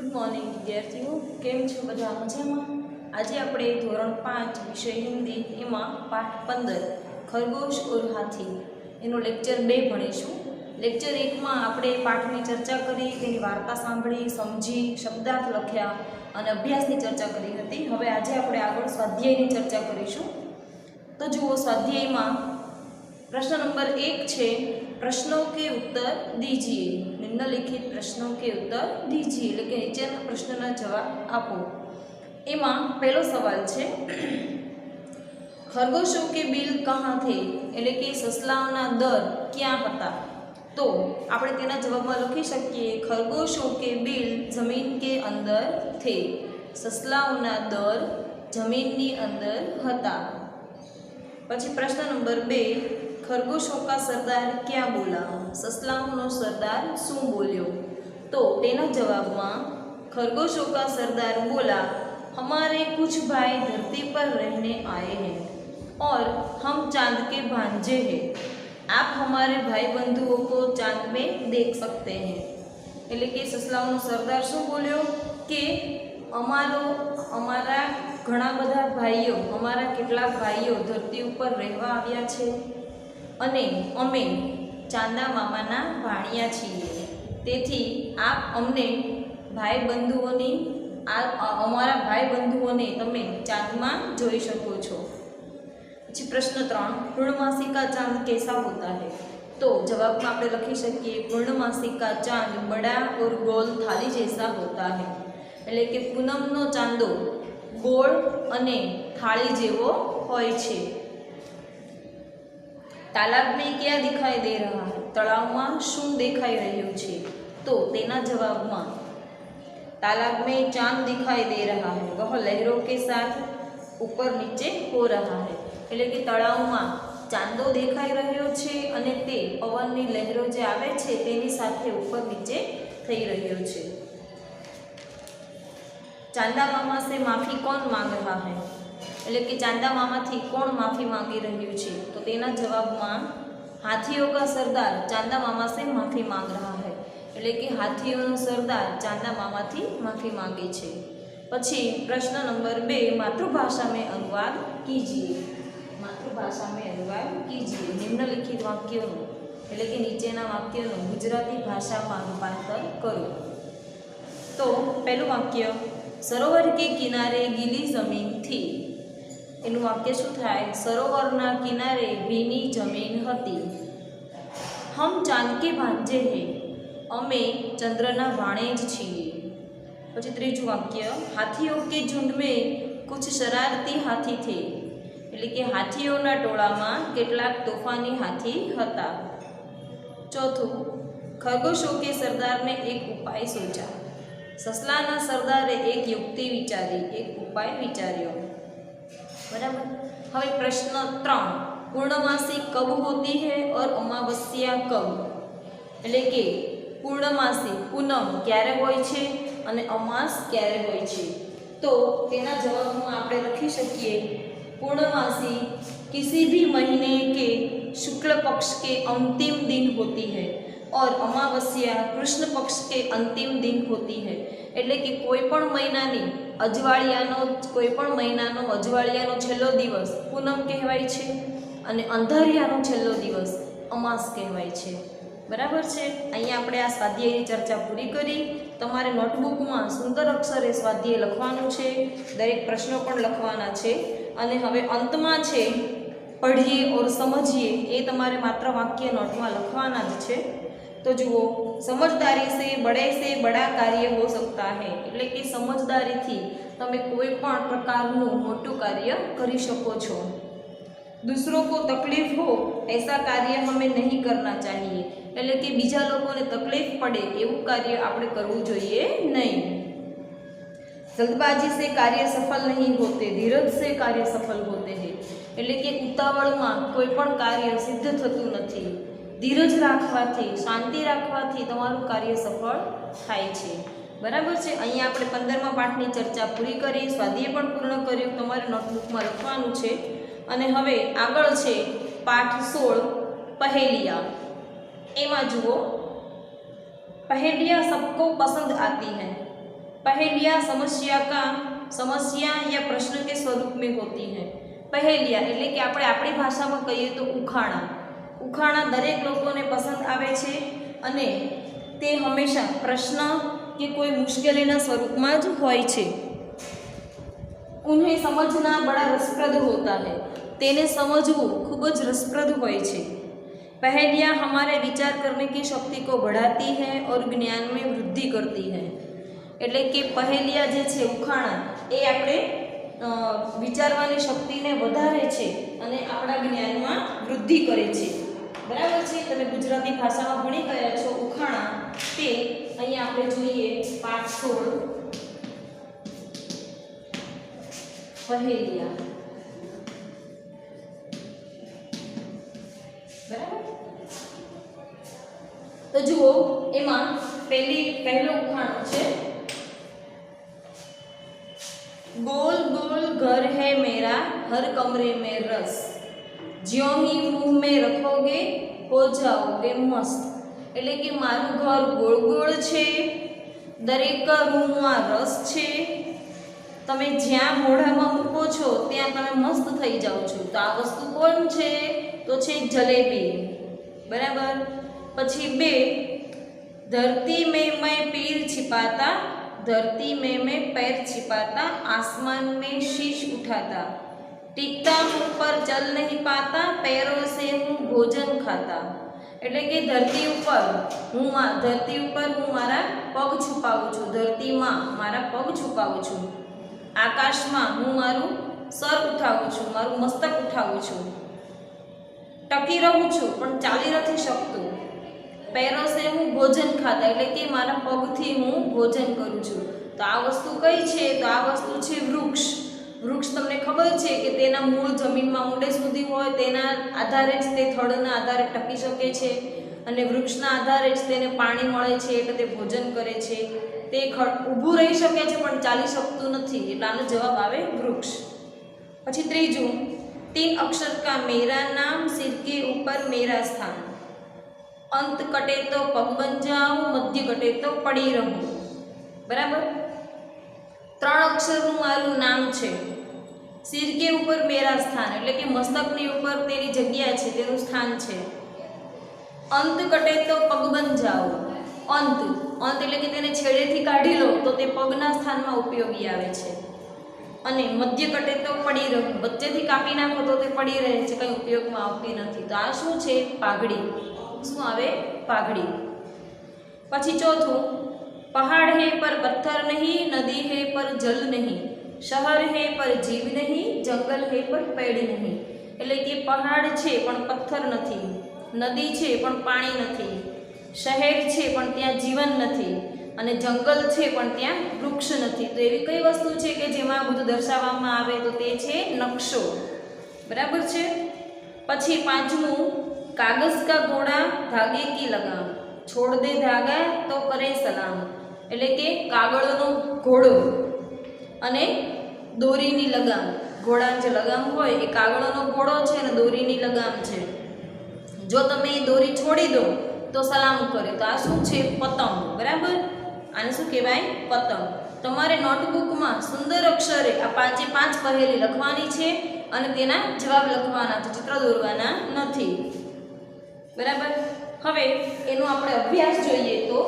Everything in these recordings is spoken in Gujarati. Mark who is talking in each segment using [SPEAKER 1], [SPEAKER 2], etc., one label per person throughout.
[SPEAKER 1] गुड मॉर्निंग विद्यार्थियों, केम छो बधा मजामां। आज આપણે ધોરણ 5 વિષય હિન્દી એમાં પાઠ 15 ખરગોશ और હાથી એનો લેક્ચર 2 ભણીશું। લેક્ચર 1 માં આપણે પાઠની ચર્ચા કરી, તેની વાર્તા સાંભળી, સમજી, શબ્દાર્થ લખ્યા અને અભ્યાસની ચર્ચા કરી હતી। હવે આજે આપણે આગળ સ્વાધ્યાયની ચર્ચા કરીશું। તો જુઓ, સ્વાધ્યાયમાં प्रश्न नंबर 1 છે, प्रश्नों के उत्तर दीजिए। निम्नलिखित प्रश्नों के उत्तर दीजिए એટલે કે નીચેના પ્રશ્નના જવાબ આપો। એમાં પહેલો સવાલ છે, खरगोशों के बिल कहाँ थे એટલે કે સસલાઓના દર ક્યાં હતા। તો આપણે તેના જવાબમાં લખી શકીએ, खरगोशों के बिल जमीन के अंदर थे। સસલાઓના દર જમીનની અંદર હતા। પછી પ્રશ્ન નંબર 2, खरगोशों का सरदार क्या बोला। ससलाओं सरदार शू बोल्यो। तो तेना जवाब में खरगोशों का सरदार बोला, हमारे कुछ भाई धरती पर रहने आए हैं और हम चांद के भांजे हैं। आप हमारे भाई बंधुओं को चांद में देख सकते हैं। એટલે કે સસલાઓનો સરદાર શું બોલ્યો કે અમારા ઘણા બધા ભાઈઓ, અમારા કેટલાક ભાઈઓ ધરતી ઉપર રહેવા આવ્યા છે અને અમે ચાંદા મામાના ભાણિયા છીએ, તેથી આપ અમને અમારા ભાઈ બંધુઓને તમે ચાંદમાં જોઈ શકો છો। પછી પ્રશ્ન 3, પૂર્ણમાસી का चांद कैसा होता है। तो जवाब में આપણે લખી શકીએ, પૂર્ણમાસી का चांद बड़ा और गोल थाली जैसा होता है। એટલે કે પૂનમનો ચાંદો ગોળ અને થાળી જેવો હોય છે। तालाब में क्या दिखाई दे रहा है। तलाव में शू देखाई रह्यु छे। तो तेना जवाब में तालाब में चांद दिखाई दे रहा है, वह लहरों के साथ ऊपर नीचे हो रहा है। એટલે કે તળાવમાં ચાંદો દેખાઈ રહ્યો છે અને તે પવનની લહેરો જે આવે છે તેની સાથે ઉપર નીચે થઈ રહ્યો છે। चांदा मामा से माफी कौन मांग रहा है। એટલે કે ચાંદા મામાથી કોણ માફી માંગી રહ્યું છે। તો તેના જવાબમાં હાથીઓ का सरदार चांदा मामा से माफी मांग रहा है। એટલે કે હાથીઓનો સરદાર ચાંદા મામાથી માફી માંગે છે। પછી પ્રશ્ન નંબર 2, मातृभाषा में अनुवाद कीजिए। मातृभाषा में अनुवाद कीजिए। निम्नलिखित वाक्यों એટલે કે નીચેના વાક્યોનું ગુજરાતી ભાષામાં રૂપાંતર કરો। તો પહેલું વાક્ય, સરોવર કે કિનારે ગીલી જમીન थी। એનું વાક્ય શું થાય, સરોવરના કિનારે ભીની જમીન હતી। हम चांद के भांजे हैं, અમે ચંદ્રના ભાણેજ છીએ। પછી ત્રીજું વાક્ય, હાથીઓ के झुंड में कुछ शरारती हाथी थे। એટલે કે હાથીઓના ટોળામાં કેટલાક તોફાની હાથી હતા। ચોથું, खरगोशों के सरदार ने एक उपाय सोचा। સસલાના સરદારે એક યુક્તિ વિચારી, એક ઉપાય વિચાર્યો। बराबर। હવે પ્રશ્ન 3, પૂર્ણમાસી कब होती है और अमावस्या कब। એટલે કે પૂર્ણમાસી પૂનમ ક્યારે હોય છે અને અમાસ ક્યારે હોય છે। તો તેના જવાબમાં આપણે લખી શકીએ, पूर्णमासी किसी भी महीने के शुक्ल पक्ष के अंतिम दिन होती है और अमावस्या कृष्ण पक्ष के अंतिम दिन होती है। એટલે કે કોઈપણ મહિનાની અજવાળિયાનો છેલ્લો દિવસ પૂનમ કહેવાય છે અને અંધારિયાનો છેલ્લો દિવસ અમાસ કહેવાય છે। બરાબર છે। અહીંયા આપણે આ સ્વાધ્યાયની ચર્ચા પૂરી કરી। તમારે નોટબુકમાં સુંદર અક્ષરે સ્વાધ્યાય લખવાનું છે, દરેક પ્રશ્નો પણ લખવાના છે। અને હવે અંતમાં છે પઢીએ और समझिए, એ તમારે માત્ર વાક્ય નોટમાં લખવાના જ છે। તો જુઓ, સમજદારી से बड़ा कार्य हो सकता है। એટલે કે સમજદારીથી તમે કોઈ પણ પ્રકારનું મોટું કાર્ય કરી શકો છો। दूसरों को तकलीफ हो ऐसा कार्य हमें नहीं करना चाहिए। એટલે કે બીજા લોકોને તકલીફ પડે એવું કાર્ય આપણે કરવું જોઈએ નહીં। जल्दबाजी से कार्य सफल नहीं होते, धीरज से कार्य सफल होते हैं। એટલે કે ઉતાવળમાં કોઈ પણ કાર્ય સિદ્ધ થતું નથી, ધીરજ રાખવાથી, શાંતિ રાખવાથી તમારું કાર્ય સફળ થાય છે। બરાબર છે। અહીંયા આપણે 15મા પાઠની ચર્ચા પૂરી કરી, સ્વાધ્યાય પણ પૂર્ણ કર્યું, તમારે નોટબુકમાં લખવાનું છે। અને હવે આગળ છે પાઠ 16 पहेलियाँ। એમાં જુઓ, पहेलियाँ सबको पसंद आती हैं। पहेलियाँ समस्या या प्रश्न के स्वरूप में होती है। पहेलियाँ એટલે કે આપણે આપણી ભાષામાં કહીએ તો ઉખાણા દરેક લોકોને પસંદ આવે છે અને તે હંમેશા પ્રશ્ન કે કોઈ મુશ્કેલીના સ્વરૂપમાં જ હોય છે। उन्हें समझना बड़ा रसप्रद होता है, तेने समझવું ખૂબ જ રસપ્રદ હોય છે। पहेलियाँ हमारे विचार करने की शक्ति को बढ़ाती है और ज्ञान में वृद्धि करती है। એટલે કે પહેલિયા જે છે ઉખાણા એ આપણે વિચારવાની શક્તિને વધારે છે અને આપણા જ્ઞાનમાં વૃદ્ધિ કરે છે। બરાબર છે, તમે ગુજરાતી ભાષામાં ભણી ગયા છો ઉખાણા તે અહીંયા આપણે જોઈએ પાઠ 16 પહેલિયા। બરાબર, તો જુઓ એમાં પહેલો ઉખાણો છે गोल गोल घर है मेरा हर कमरे में रस, ज्यों ही मुंह में रखोगे हो जाओगे मस्त। એટલે કે મારું ઘર ગોળ ગોળ છે, દરેક રૂમમાં રસ છે, તમે જ્યાં મોઢામાં મૂકો છો ત્યાં તમે મસ્ત થઈ જાઓ છો। તો આ વસ્તુ કોણ છે? તો છે જલેબી। બરાબર। પછી 2 धरती में मैं पैर छिपाता, धरती में मैं पैर छिपाता, आसमान में शीश उठाता, टिकता मुँह पर चल नहीं पाता, पैरों से हूँ भोजन खाता। એટલે કે ધરતી ઉપર હું મારા પગ છુપાવું છું, ધરતીમાં મારા પગ છુપાવું છું, આકાશમાં હું મારું સર ઉઠાવું છું, મારું મસ્તક ઉઠાવું છું, ટકી રહું છું પણ ચાલી નથી શકતું, पैरों से हूँ भोजन खाता એટલે કે મારા પગથી હું ભોજન કરું છું। તો આ વસ્તુ કઈ છે? તો આ વસ્તુ છે વૃક્ષ। વૃક્ષ તમને ખબર છે કે તેના મૂળ જમીનમાં ઊંડે સુધી હોય, તેના આધારે જ તે થડના આધારે ટકી શકે છે અને વૃક્ષના આધારે જ તેને પાણી મળે છે એટલે તે ભોજન કરે છે। તે ઊભું રહી શકે છે પણ ચાલી શકતું નથી એટલે આનો જવાબ આવે વૃક્ષ। પછી ત્રીજું 3 अक्षर का मेरा नाम, सिर के ऊपर मेरा स्थान, अंत कटे तो पग बन जाऊं, मध्य कटे तो पड़ी रहूं। बराबर। 3 अक्षरનું મારું નામ છે, સિર કે ઉપર મેરા સ્થાન એટલે કે મસ્તકની ઉપર તેની જગ્યા છે, તેનું સ્થાન છે। અંત કટે તો પગ બન જાઓ, અંત એટલે કે તેને છેડેથી કાઢી લો તો તે પગના સ્થાનમાં ઉપયોગી આવે છે। અને મધ્ય કટે તો પડી રહું, વચ્ચેથી કાપી નાખો તો તે પડી રહે છે, કંઈ ઉપયોગમાં આવતી નથી। તો આ શું છે? પાઘડી। શું આવે? પાઘડી। પછી ચોથું पहाड़ है पर पत्थर नहीं, नदी है पर जल नहीं, शहर है पर जीव नहीं, जंगल है पर पेड़ नहीं। એટલે કે પહાડ છે પણ પથ્થર નથી, નદી છે પણ પાણી નથી, શહેર છે પણ ત્યાં જીવન નથી અને જંગલ છે પણ ત્યાં વૃક્ષ નથી। તો એવી કઈ વસ્તુ છે કે જેમાં બધું દર્શાવવામાં આવે? તો તે છે નકશો। બરાબર છે। પછી પાંચમું कागज का घोड़ा धागे की लगाम, छोड़ दे धागा तो करे सलाम। એટલે કે કાગળનો ઘોડો અને દોરીની લગામ। ઘોડા જે લગામ હોય એ કાગળનો ઘોડો છે અને દોરીની લગામ છે। જો તમે એ દોરી છોડી દો તો સલામ કરે। તો આ શું છે? પતંગ। બરાબર। આને શું કહેવાય? પતંગ। તમારે નોટબુકમાં સુંદર અક્ષરે આ 5 પહેલી લખવાની છે અને તેના જવાબ લખવાના છે, ચિત્ર દોરવાના નથી। बराबर। હવે એનો આપણે અભ્યાસ જોઈએ તો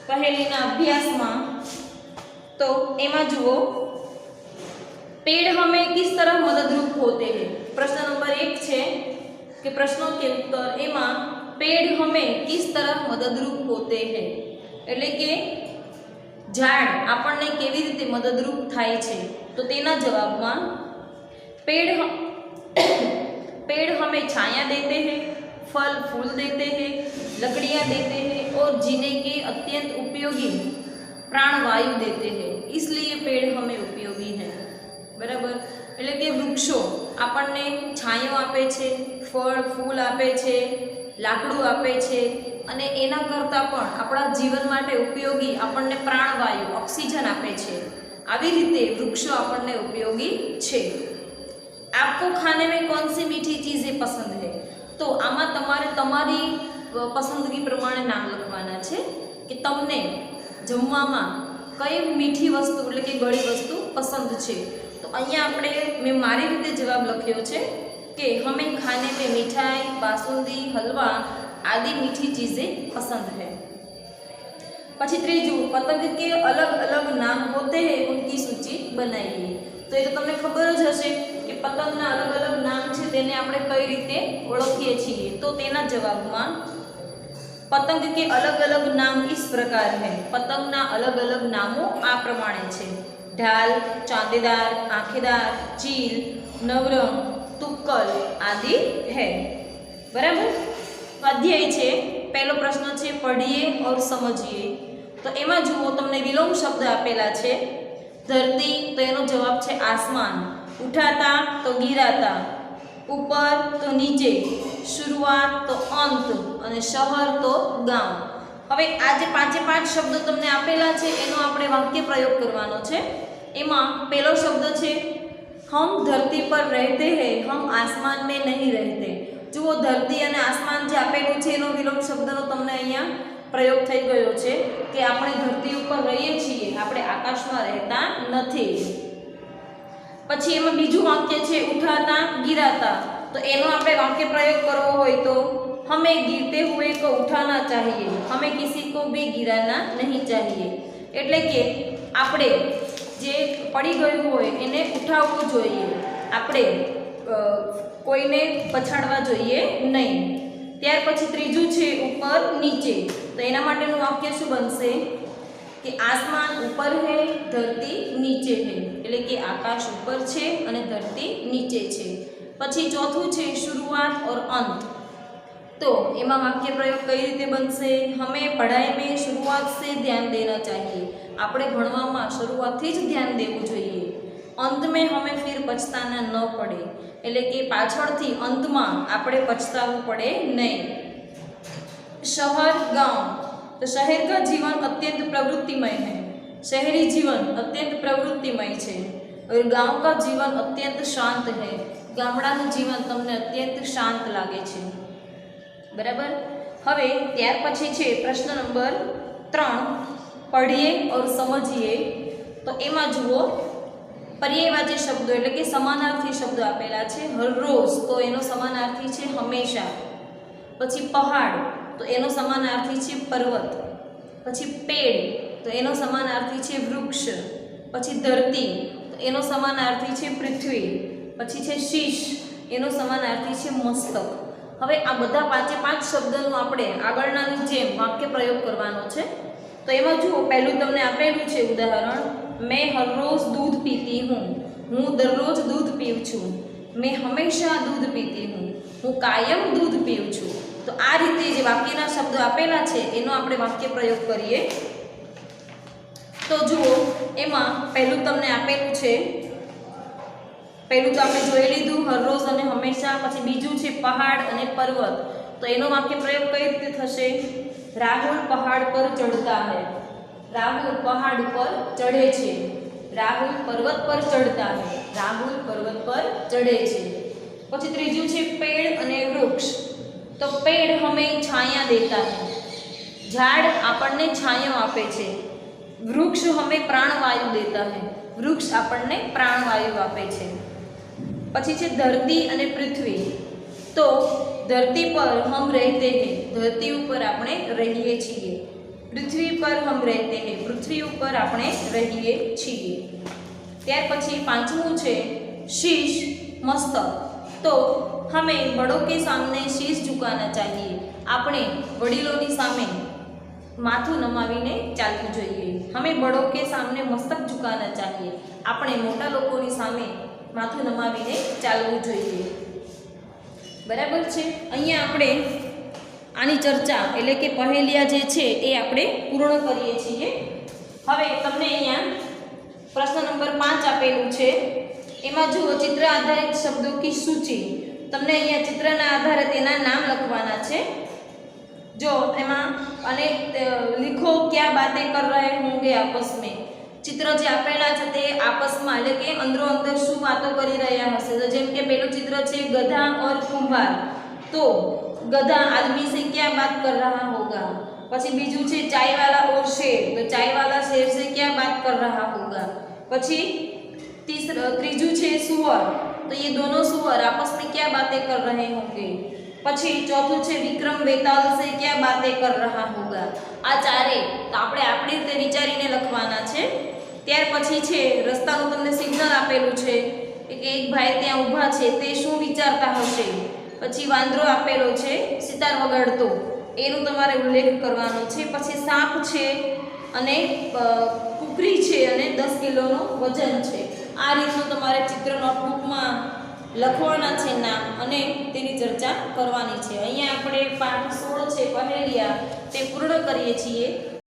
[SPEAKER 1] પહેલીના અભ્યાસમાં તો એમાં જુઓ पेड़ हमें किस तरह मददरूप होते हैं। प्रश्न नंबर 1 છે કે પ્રશ્નો કે ઉત્તર એમાં पेड़ हमें किस तरह मददरूप होते हैं એટલે કે ઝાડ આપણને કેવી રીતે મદદરૂપ થાય છે તો તેના જવાબમાં पेड़ हमें छाया देते हैं, फल फूल देते हैं, लकड़ियाँ देते हैं और जीने के अत्यंत उपयोगी प्राणवायु देते हैं, इसलिए पेड़ हमें उपयोगी है। बराबर। એટલે કે વૃક્ષો આપણને છાંયો આપે છે, ફળ ફૂલ આપે છે, લાકડું આપે છે અને એના કરતાં પણ આપણા જીવન માટે ઉપયોગી આપણને પ્રાણવાયુ ઓક્સિજન આપે છે। આવી રીતે વૃક્ષો આપણને ઉપયોગી છે। आपको खाने में कौन सी मीठी चीज़ें पसंद है? तो आमा તમારે તમારી પસંદગી પ્રમાણે નામ લખવાના છે કે તમને જમવામાં કઈ મીઠી વસ્તુ એટલે કે ગળી વસ્તુ પસંદ છે? તો અહીંયા આપણે મેં મારી રીતે જવાબ લખ્યો છે कि हमें खाने में मिठाई, बासुंदी, हलवा आदि मीठी चीज़ें पसंद है। પછી ત્રીજું, पतंग के अलग अलग नाम होते हैं, उनकी सूची बनाइए। तो ये तो તમને ખબર જ હશે કે પતંગના અલગ અલગ નામ છે તેને આપણે કઈ રીતે ઓળખીએ છીએ। તો તેના જવાબમાં पतंग के अलग अलग नाम इस प्रकार है। पतंगना अलग अलग नामों आ प्रमाणे छे। ढाल, चांदेदार, आंखेदार, चील, नवरंग, तुक्कल आदि है। बराबर। स्वाध्याय छे पहलो प्रश्न छे पढ़िए और समझिए। तो एमां जुओ तमने विलोम शब्द आपेला छे। धरती तो एनो जवाब छे आसमान, उठाता तो गिराता, ऊपर तो नीचे, शुरुआत तो अंत અને શહેર તો ગામ। હવે આ જે પાંચે પાંચ શબ્દો તમને આપેલા છે એનો આપણે વાક્ય પ્રયોગ કરવાનો છે। એમાં પહેલો શબ્દ છે हम धरती पर रहते हैं, हम आसमान में नहीं रहते। જુઓ ધરતી અને આસમાન જે આપેલું છે એનો વિલોમ શબ્દનો તમને અહીંયા પ્રયોગ થઈ ગયો છે કે આપણે ધરતી ઉપર રહીએ છીએ, આપણે આકાશમાં રહેતા નથી। પછી એમાં બીજું વાક્ય છે ઉઠાતા गिराता। तो એનો આપણે વાક્ય પ્રયોગ કરવો હોય તો हमें गिरते हुए को उठाना चाहिए, हमें किसी को भी गिराना नहीं चाहिए। એટલે કે આપણે જે પડી ગયું હોય એને ઉઠાવવું જોઈએ, આપણે કોઈને પછાડવા જોઈએ નહીં। ત્યાર પછી ત્રીજું છે ઉપર નીચે। તો એના માટેનું વાક્ય શું બનશે કે આસમાન ઉપર है, ધરતી નીચે है। એટલે કે આકાશ ઉપર છે અને ધરતી નીચે છે। પછી ચોથું છે शुरुआत और अंत। तो एमा वाक्य प्रयोग कई रीते बनशे? हमें पढ़ाई में शुरुआत से ध्यान देना चाहिए, आपणे भणवामां शुरुआतथी ज ध्यान देवुं जोईए। अंत में हमें फिर पछताना न पड़े, एटले के पाछळथी अंतमां आपणे पछतावुं पड़े नहीं। शहर गांव। तो शहर का जीवन अत्यंत प्रवृत्तिमय है, शहरी जीवन अत्यंत प्रवृत्तिमय है। और गांव का जीवन अत्यंत शांत है, गामडानुं जीवन तमने अत्यंत शांत लागे छे। बराबर। हवे त्यार पछी छे प्रश्न नंबर 3 पढ़िए और समझिए। तो एमां जुओ पर्यायवाची शब्दों एटले के समानार्थी शब्दो आपेला छे। हर रोज तो एनो समानार्थी छे हमेशा। पछी पहाड़ तो एनो समानार्थी छे पर्वत। पछी पेड़ तो एनो समानार्थी छे वृक्ष। पछी धरती तो एनो समानार्थी छे पृथ्वी। पछी छे शीश एनो समानार्थी छे मस्तक। હવે આ બધા પાંચે પાંચ શબ્દોનું આપણે આગળનાની જેમ વાક્ય પ્રયોગ કરવાનો છે। તો એમાં જુઓ પહેલું તમને આપેલું છે ઉદાહરણ, मैं हर रोज दूध पीती हूँ, હું દરરોજ दूध પીઉં છું। मैं हमेशा दूध पीती हूँ, હું કાયમ दूध પીઉં છું। તો આ રીતે જે વાક્યના શબ્દો આપેલા છે એનો આપણે વાક્ય પ્રયોગ કરીએ। તો જુઓ એમાં પહેલું તમને આપેલું છે, પહેલું તો આપણે જોઈ લીધું હર રોજ અને હંમેશા। પછી બીજું છે પહાડ અને પર્વત। તો એનો વાક્ય પ્રયોગ કઈ રીતે થશે? રાહુલ પહાડ પર ચડતા હે, રાહુલ પહાડ પર ચढ़े છે। રાહુલ પર્વત પર ચડતા હે, રાહુલ પર્વત પર ચढ़े છે। પછી ત્રીજું છે પેડ અને વૃક્ષ। તો પેડ હમે છાયા દેતા હે, ઝાડ આપણને છાયો આપે છે। વૃક્ષ હમે પ્રાણવાયુ દેતા હે, વૃક્ષ આપણને પ્રાણવાયુ આપે છે। પછી છે ધરતી અને પૃથ્વી। તો ધરતી પર हम रहते हैं, ધરતી ઉપર આપણે રહીએ છીએ। પૃથ્વી પર हम रहते हैं, પૃથ્વી ઉપર આપણે રહીએ છીએ। ત્યાર પછી પાંચમું છે शीश મસ્તક। તો हमें बड़ों के सामने शीश झुकाना चाहिए, આપણે વડીલોની સામે માથું નમાવીને ચાલવું જોઈએ। हमें बड़ों के सामने मस्तक झुकाना चाहिए, આપણે મોટા લોકોની સામે માથું નમાવીને ચાલવું જોઈએ। બરાબર છે। અહીંયા આપણે આની ચર્ચા એટલે કે પહેલિયા જે છે એ આપણે પૂર્ણ કરીએ છીએ। હવે તમને અહીંયા પ્રશ્ન નંબર 5 આપેલું છે। એમાં જુઓ चित्र आधारित शब्दों की सूची। તમને અહીંયા ચિત્રના આધારે તેના નામ લખવાના છે। जो एमा अने लिखो क्या बातें कर रहे होंगे आपस में। चित्र जे आपेला छे ते आपस में એટલે કે અંદરો અંદર શું વાતો કરી રહ્યા હશે। તો જેમ કે પેલું ચિત્ર છે गधा और कुंभार। तो गधा आदमी से क्या बात कर रहा होगा। પછી બીજું છે चाय वाला और शेर। तो चाय वाला शेर से क्या बात कर रहा होगा। પછી ત્રીજું છે સુअर, तो ये दोनों सुअर आपस में क्या बातें कर रहे होंगे। પછી ચોથું છે વિક્રમ બેતાલ से क्या बातें कर रहा होगा। આ ચારે તો આપણે આપણી રીતે વિચારીને લખવાના છે। ત્યાર પછી છે રસ્તાનું તમને સિગ્નલ આપેલું છે કે એક ભાઈ ત્યાં ઊભા છે તે શું વિચારતા હશે। પછી વાંદરો આપેલો છે સિતાર વગાડતો, એનું તમારે ઉલ્લેખ કરવાનો છે। પછી સાપ છે અને કુકરી છે અને 10 કિલોનો વજન છે। આ રીતનું તમારે ચિત્ર નોટબુકમાં લખવાના છે નામ અને તેની ચર્ચા કરવાની છે। અહીંયા આપણે પાઠ 16 છે પહેલિયા તે પૂર્ણ કરીએ છીએ।